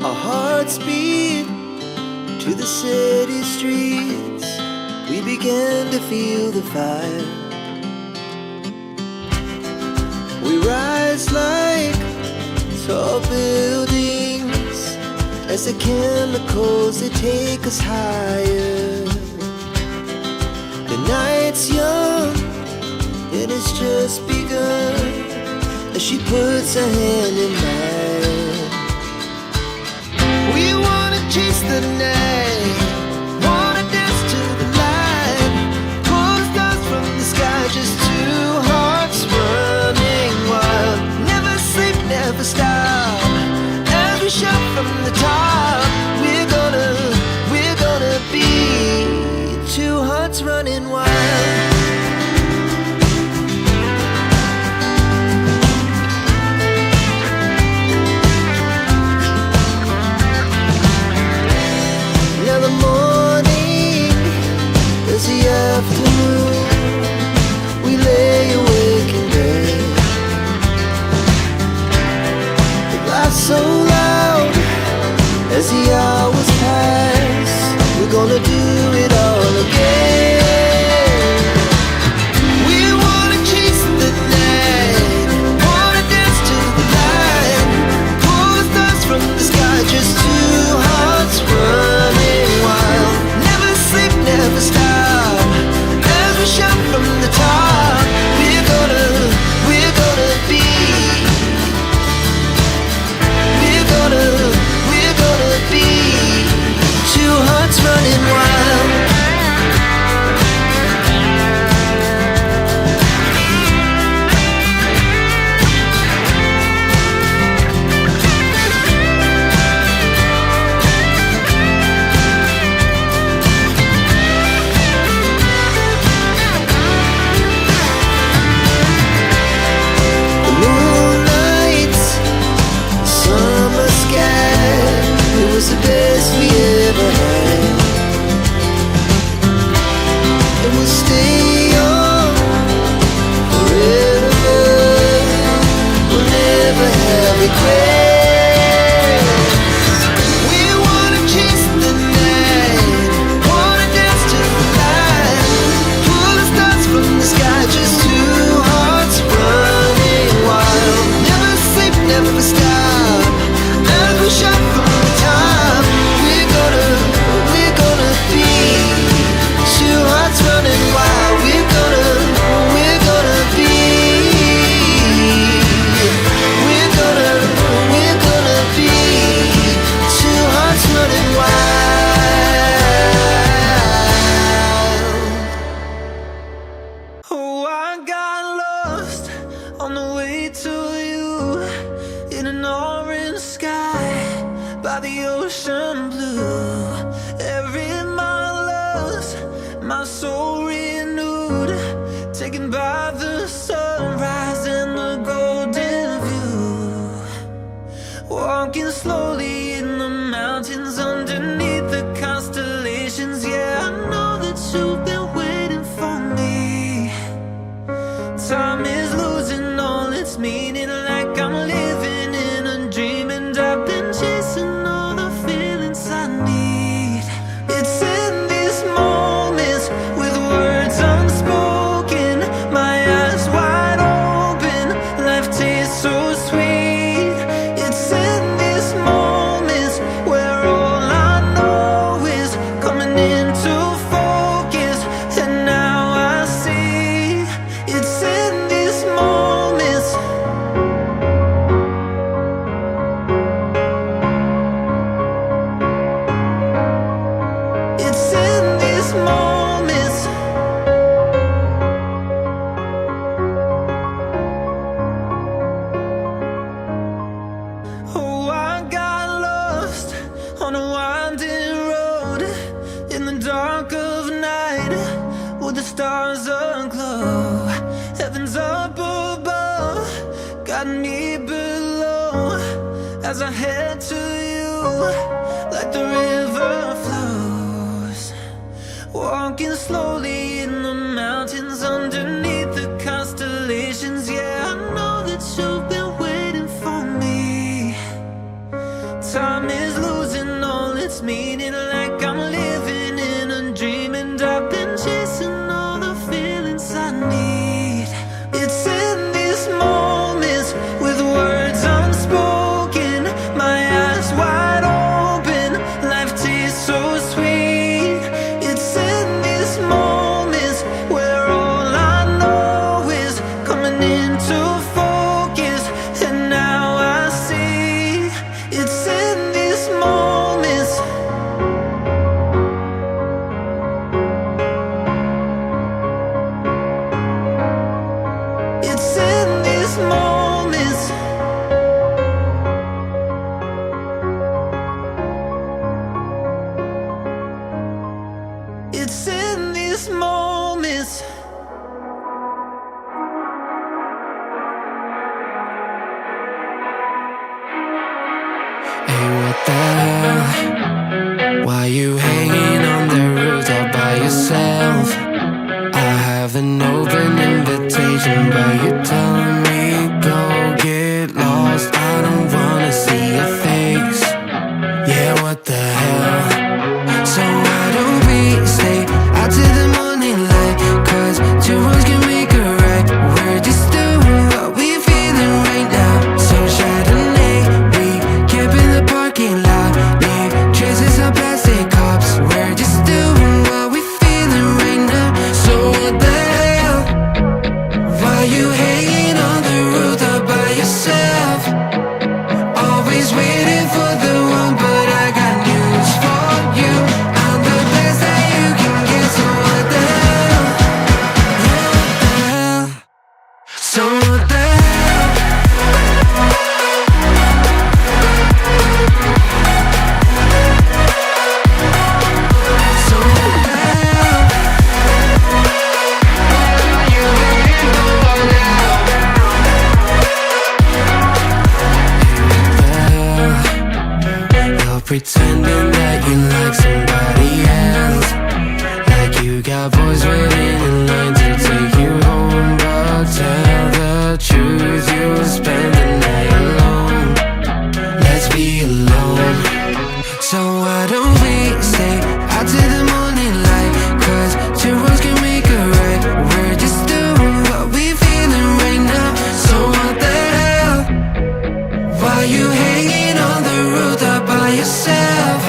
Our hearts beat to the city streets. We began to feel the fire. We rise like tall buildings as the chemicals, they take us higher. The night's young, it has just begun, as she puts her hand in mine. We wanna chase the night, wanna dance to the light, pull the stars from the sky, just two hearts running wild. Never sleep, never stop, as we shout from the top. We're gonna be two hearts running wild. Now the morning is the afternoon. We lay awake in bed. The laughs so loud as the hours pass. We're gonna do it all again. We wanna chase the night, wanna dance to the light, pull the stars from the sky, just two hearts running wild. Never sleep, never stop, as we shout from the top. We're gonna be, we're gonna be two hearts running wild. The moonlight, summer sky, it was the best we ever had. And we'll stay young forever. We'll never have regrets. We wanna chase the night, wanna dance to the light, pull the stars from the sky, just two hearts running wild. Never sleep, never stop, as we shout from the top. We're gonna be two hearts running wild. We're gonna be, we're gonna be two hearts running wild. Oh, I got lost on the way to you, in an orange sky by the ocean blue. Every mile lost, my soul renewed, taken by the sunrise and the golden view. Walking slowly in the mountains underneath the constellations. Yeah, I know that you've been waiting for me. Time is losing all its meaning, like I'm living in a dream, and I've been chasing all the feelings I need. It's in these moments with words unspoken, my eyes wide open, life tastes so sweet. It's in these moments where all I know is coming into focus, and now I see. It's in these moments. It's in these moments. Oh, I got lost on a winding road in the dark of night, with the stars aglow. Heaven's up above, got me below, as I head to you like the river flows. Walking slowly in the mountains underneath the constellations. Yeah, I know that you've been waiting for me. time is losing all its meaning, like I'm living in a dream, and I've been chasing all the feelings I need. It's in these moments with words unspoken, my eyes wide open, life tastes so sweet. It's in these moments where all I know is coming into focus, and now I see. It's in these moments. It's in these moments. It's in these moments. Hey, what the hell? Why you hanging on the roof all by yourself? I have an open invitation, but you're telling me go get lost. I don't wanna see your face. Yeah, what the hell? So why don't we stay out to the morning light? 'Cause two wrongs can make a right. We're just doing what we feeling right now. So Chardonnay, we camp in the parking lot, leave traces of plastic cups. We're just doing what we feeling right now. So what the hell? Why you hanging on the roof all by yourself? Always waiting for the one, but I got news for you. I'm the best that you can get, so what the hell? Yeah, what the hell? So what the hell? So what the hell? What are you waiting for now? You're pretending that you like somebody else, like you got boys waiting in line to take you home. But tell the truth, you'll spend the night alone. Let's be alone. So why don't we stay out to the morning light? 'Cause two wrongs can make a right. We're just doing what we feeling right now. So what the hell? Why you hanging on the roof all by yourself?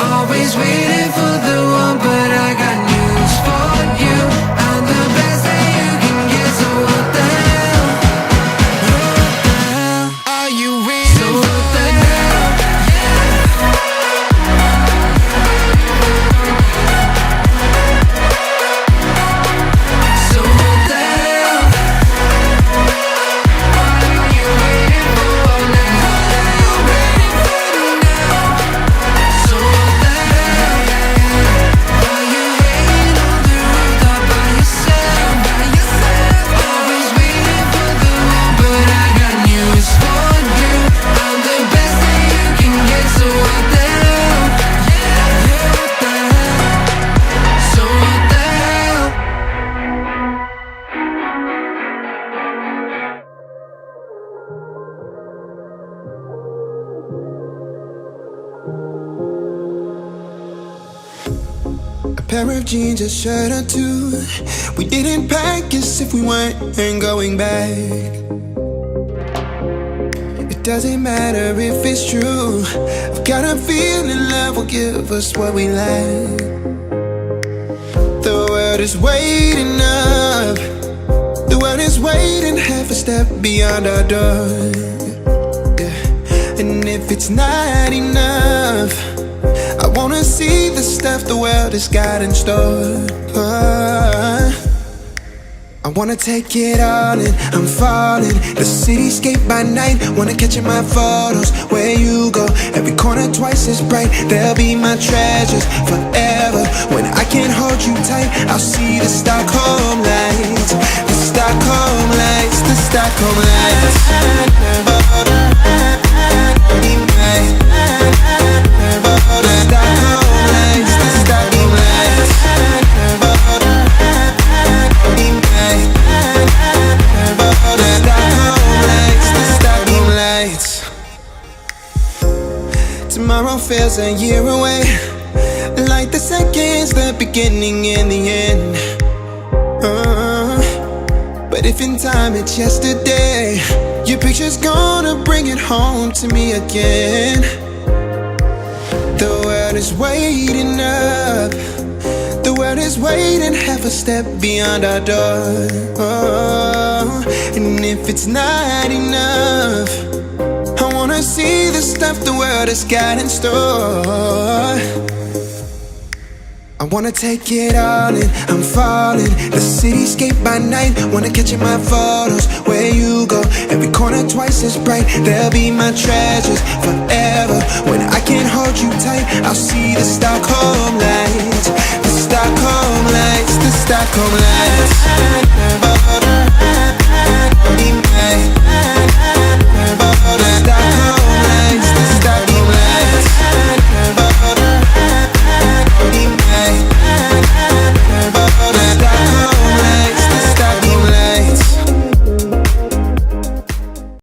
Always waiting for the one, but I got news for you. I'm the best that you can get, so what the hell? What the hell? Are you waiting? So what the hell? So what the hell? What are you waiting for now? So what the hell? Why you hanging on the roof all by yourself? Always waiting for the one, but I got news for you. I'm the best that you can get, so what the hell? Yeah, what the hell? So what the hell? A pair of jeans, a shirt or two. We didn't pack as if we weren't going back. It doesn't matter if it's true. I've got a feeling love will give us what we lack. The world is waiting up. The world is waiting half a step beyond our door. Yeah. And if it's not enough, I wanna see the stuff the world has got in store. I wanna take it all in, I'm falling. The cityscape by night, wanna catch in my photos. Where you go, every corner twice as bright. They'll be my treasures forever. When I can't hold you tight, I'll see the Stockholm lights. The Stockholm lights, the Stockholm lights. tomorrow feels a year away. Like the seconds, the beginning and the end. But if in time it's yesterday, your picture's gonna bring it home to me again. The world is waiting up. The world is waiting half a step beyond our door. And if it's not enough, I wanna see the stuff the world has got in store. I wanna take it all in, I'm falling. The cityscape by night, wanna catch in my photos. Where you go, every corner twice as bright. They'll be my treasures forever. When I can't hold you tight, I'll see the Stockholm lights. The Stockholm lights, the Stockholm lights.